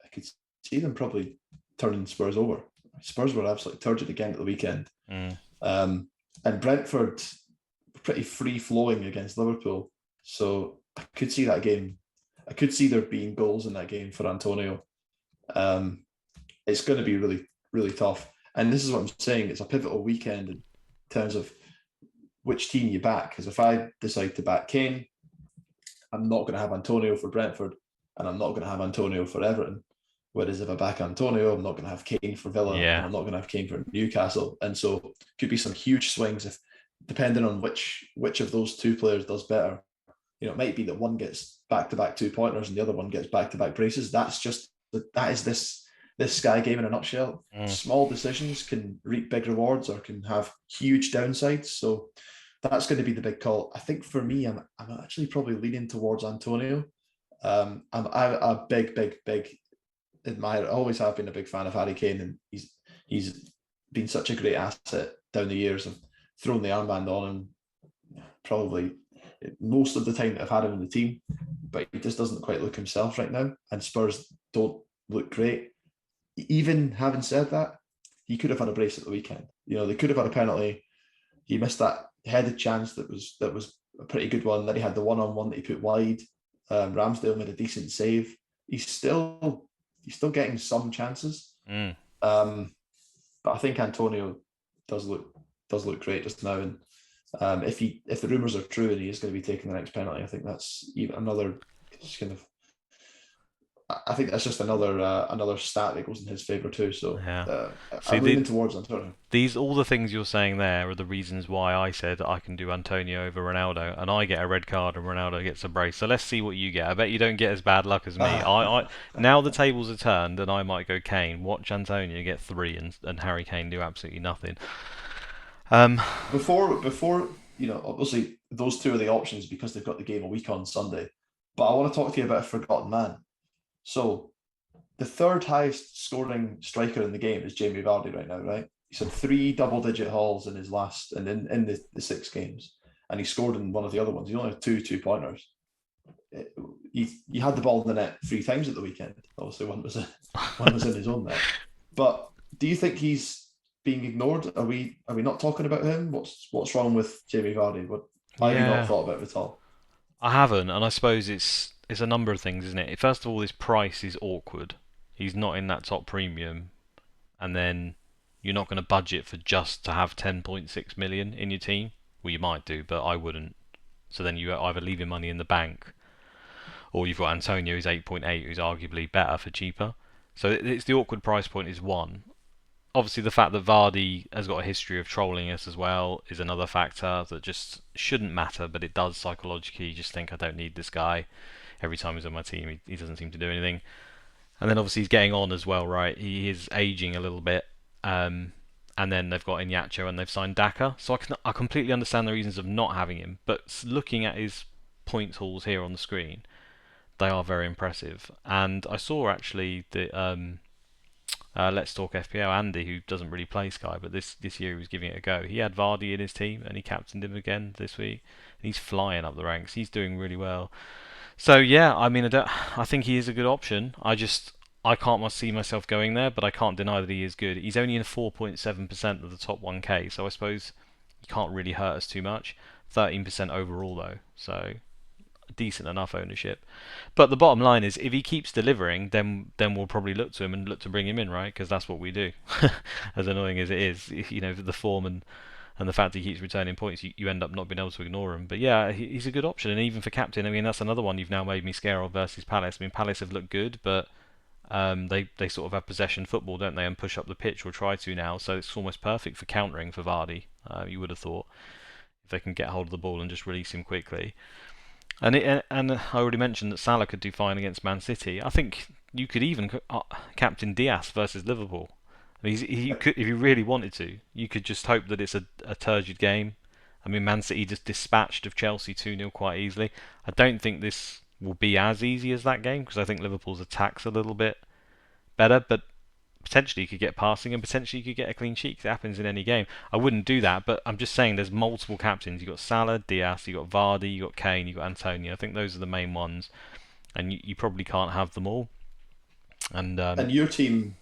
I could see them probably turning Spurs over. Spurs were absolutely turgid again at the weekend. Mm. And Brentford were pretty free flowing against Liverpool. So I could see that game. I could see there being goals in that game for Antonio. It's going to be really, really tough. And this is what I'm saying. It's a pivotal weekend in terms of which team you back. Because if I decide to back Kane, I'm not going to have Antonio for Brentford, and I'm not going to have Antonio for Everton. Whereas if I back Antonio, I'm not going to have Kane for Villa, and Yeah. I'm not going to have Kane for Newcastle. And so could be some huge swings if, depending on which of those two players does better. It might be that one gets back-to-back 2-pointers and the other one gets back-to-back braces. That is this Sky game in a nutshell. Mm. Small decisions can reap big rewards or can have huge downsides. So that's going to be the big call. I think for me, I'm actually probably leaning towards Antonio. I'm a big admirer. I always have been a big fan of Harry Kane, and he's been such a great asset down the years. I've thrown the armband on him probably most of the time that I've had him in the team, but he just doesn't quite look himself right now, and Spurs don't look great. Even having said that, he could have had a brace at the weekend. They could have had a penalty. He missed that headed chance that was a pretty good one. Then he had the one-on-one that he put wide. Ramsdale made a decent save. He's still getting some chances. Mm. But I think Antonio does look great just now. And if the rumours are true and he is going to be taking the next penalty, I think that's even another kind of. I think that's just another stat that goes in his favour too. So Yeah. See, I'm leaning towards Antonio. all the things you're saying there are the reasons why I said I can do Antonio over Ronaldo, and I get a red card and Ronaldo gets a brace. So let's see what you get. I bet you don't get as bad luck as me. I now the tables are turned, and I might go Kane. Watch Antonio get 3, and Harry Kane do absolutely nothing. Before obviously those two are the options because they've got the game a week on Sunday. But I want to talk to you about a forgotten man. So the third highest scoring striker in the game is Jamie Vardy right now, right? He's had 3 double-digit hauls in his last and in the 6 games, and he scored in one of the other ones. He only had 2-pointers. He had the ball in the net 3 times at the weekend. Obviously, one was in his own net. But do you think he's being ignored? Are we not talking about him? What's wrong with Jamie Vardy? Why have you not thought about it at all? I haven't, and I suppose it's a number of things, isn't it? First of all, his price is awkward. He's not in that top premium, and then you're not going to budget for just to have 10.6 million in your team. Well, you might do, but I wouldn't. So then you either leave your money in the bank, or you've got Antonio who's 8.8, who's arguably better for cheaper. So it's the awkward price point is one. Obviously, the fact that Vardy has got a history of trolling us as well is another factor that just shouldn't matter, but it does psychologically. You just think, I don't need this guy. Every time he's on my team, he doesn't seem to do anything. And then obviously he's getting on as well, right? He is aging a little bit. And then they've got Iñárritu and they've signed Daka. So I completely understand the reasons of not having him. But looking at his point hauls here on the screen, they are very impressive. And I saw actually that Let's Talk FPL, Andy, who doesn't really play Sky, but this year he was giving it a go. He had Vardy in his team and he captained him again this week. And he's flying up the ranks. He's doing really well. So yeah, I mean, I think he is a good option. I can't see myself going there, but I can't deny that he is good. He's only in 4.7% of the top 1K, so I suppose he can't really hurt us too much. 13% overall though, so decent enough ownership. But the bottom line is, if he keeps delivering, then we'll probably look to him and look to bring him in, right? Because that's what we do. As annoying as it is, the form and the fact he keeps returning points, you end up not being able to ignore him. But yeah, he's a good option, and even for captain, I mean, that's another one you've now made me scared of versus Palace. I mean, Palace have looked good, but they sort of have possession football, don't they, and push up the pitch or try to now. So it's almost perfect for countering for Vardy. You would have thought if they can get hold of the ball and just release him quickly. And I already mentioned that Salah could do fine against Man City. I think you could even captain Diaz versus Liverpool. I mean, you could, if you really wanted to, you could just hope that it's a turgid game. I mean, Man City just dispatched of Chelsea 2-0 quite easily. I don't think this will be as easy as that game because I think Liverpool's attack's a little bit better, but potentially you could get passing and potentially you could get a clean sheet 'cause it happens in any game. I wouldn't do that, but I'm just saying there's multiple captains. You've got Salah, Diaz, you've got Vardy, you've got Kane, you've got Antonio. I think those are the main ones, and you probably can't have them all. And And your team,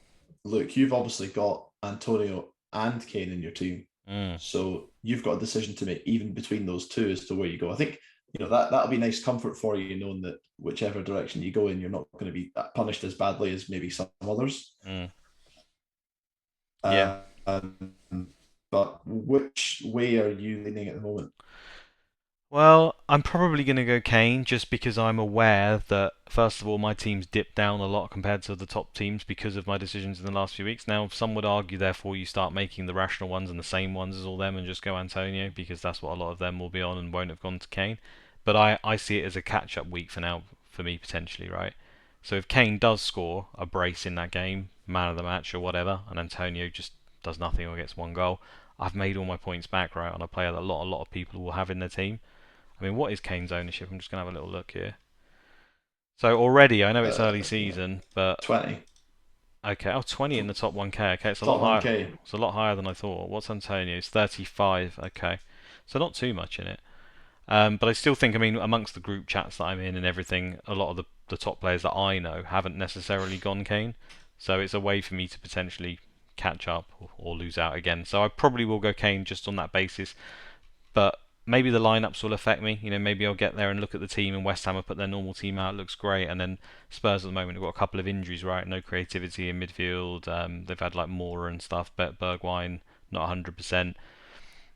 look, you've obviously got Antonio and Kane in your team. mm, So you've got a decision to make even between those two as to where you go. I think that'll be nice comfort for you, knowing that whichever direction you go in, you're not going to be punished as badly as maybe some others. mm, yeah. Uh, but which way are you leaning at the moment? Well, I'm probably going to go Kane just because I'm aware that, first of all, my team's dipped down a lot compared to the top teams because of my decisions in the last few weeks. Now, some would argue, therefore, you start making the rational ones and the same ones as all them and just go Antonio because that's what a lot of them will be on and won't have gone to Kane. But I see it as a catch up week for now, for me, potentially, right? So if Kane does score a brace in that game, man of the match or whatever, and Antonio just does nothing or gets one goal, I've made all my points back, right, on a player that a lot of people will have in their team. I mean, what is Kane's ownership? I'm just going to have a little look here. So already, I know it's early Yeah, season, but 20. okay, 20 in the top 1k. Okay, it's a lot Top higher. 1K. It's a lot higher than I thought. What's Antonio's? 35. Okay, so not too much in it. But I still think, I mean, amongst the group chats that I'm in and everything, a lot of the top players that I know haven't necessarily gone Kane. So it's a way for me to potentially catch up or lose out again. So I probably will go Kane just on that basis. But maybe the lineups will affect me. Maybe I'll get there and look at the team, and West Ham have put their normal team out. It looks great, and then Spurs at the moment have got a couple of injuries, right? No creativity in midfield. They've had like Moura and stuff, but Bergwijn not 100%.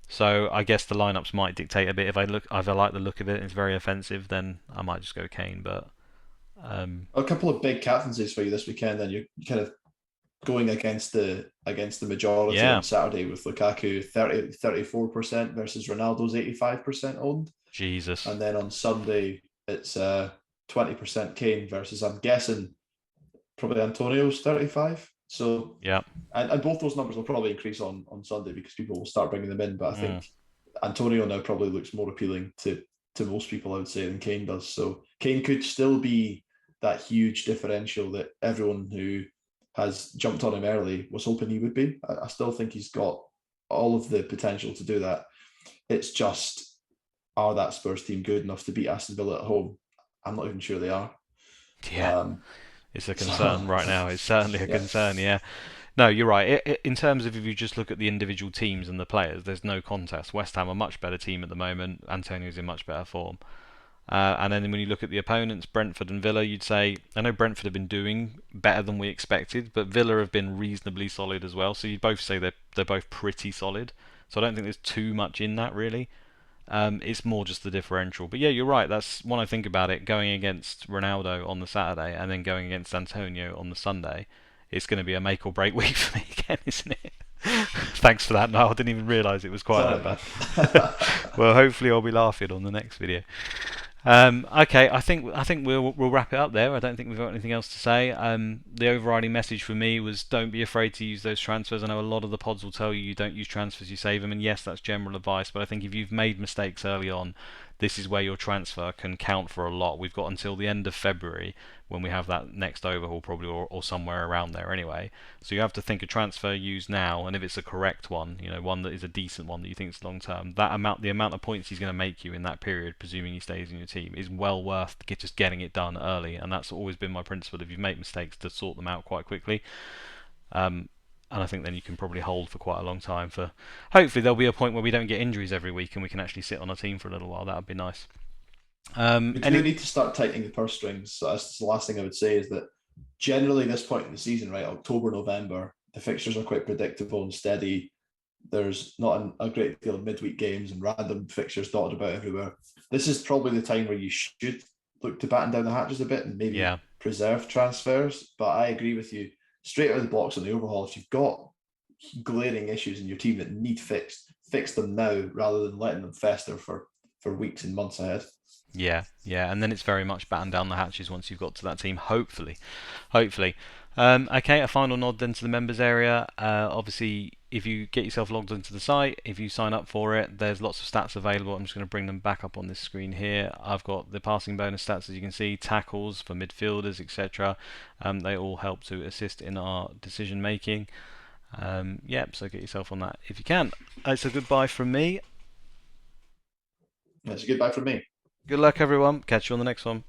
So I guess the lineups might dictate a bit. If I like the look of it, and it's very offensive, then I might just go Kane. But A couple of big captaincies for you this weekend, then you're kind of going against the majority yeah, on Saturday with Lukaku 34% versus Ronaldo's 85% owned. Jesus, And then on Sunday, it's 20% Kane versus, I'm guessing, probably Antonio's 35. So, yeah, and both those numbers will probably increase on Sunday because people will start bringing them in. But I mm, think Antonio now probably looks more appealing to most people, I would say, than Kane does. So Kane could still be that huge differential that everyone who has jumped on him early was hoping he would be. I still think he's got all of the potential to do that. It's just, are that Spurs team good enough to beat Aston Villa at home? I'm not even sure they are. yeah. Um, It's a so concern right now. It's certainly a yeah, concern. Yeah. No, you're right. In terms of if you just look at the individual teams and the players, there's no contest. West Ham are a much better team at the moment. Antonio's in much better form. And then when you look at the opponents, Brentford and Villa, you'd say, I know Brentford have been doing better than we expected, but Villa have been reasonably solid as well. So you'd both say they're both pretty solid. So I don't think there's too much in that really. It's more just the differential. But yeah, you're right. That's when I think about it. Going against Ronaldo on the Saturday and then going against Antonio on the Sunday, it's going to be a make or break week for me again, isn't it? Thanks for that, Niall. I didn't even realise it was quite sorry, that man. bad. Well, hopefully I'll be laughing on the next video. Okay, I think we'll wrap it up there. I don't think we've got anything else to say. The overriding message for me was don't be afraid to use those transfers. I know a lot of the pods will tell you don't use transfers, you save them, and yes, that's general advice. But I think if you've made mistakes early on, this is where your transfer can count for a lot. We've got until the end of February when we have that next overhaul, probably, or somewhere around there anyway. So you have to think a transfer used now, and if it's a correct one, one that is a decent one that you think is long term, the amount of points he's going to make you in that period, presuming he stays in your team, is well worth just getting it done early. And that's always been my principle. If you make mistakes, to sort them out quite quickly. And I think then you can probably hold for quite a long time. For hopefully there'll be a point where we don't get injuries every week and we can actually sit on a team for a little while. That would be nice. We do Any need to start tightening the purse strings. So that's the last thing I would say is that generally this point in the season, right, October, November, the fixtures are quite predictable and steady. There's not a great deal of midweek games and random fixtures dotted about everywhere. This is probably the time where you should look to batten down the hatches a bit and maybe Yeah. preserve transfers. But I agree with you. Straight out of the blocks on the overhaul, if you've got glaring issues in your team that need fixed, fix them now rather than letting them fester for weeks and months ahead. Yeah, yeah, and then it's very much batten down the hatches once you've got to that team. Hopefully, hopefully. Okay, a final nod then to the members area. Obviously, if you get yourself logged into the site, if you sign up for it, there's lots of stats available. I'm just going to bring them back up on this screen here. I've got the passing bonus stats, as you can see, tackles for midfielders, etc. They all help to assist in our decision making. Yep, so get yourself on that if you can. It's a goodbye from me. It's a goodbye from me. Good luck, everyone. Catch you on the next one.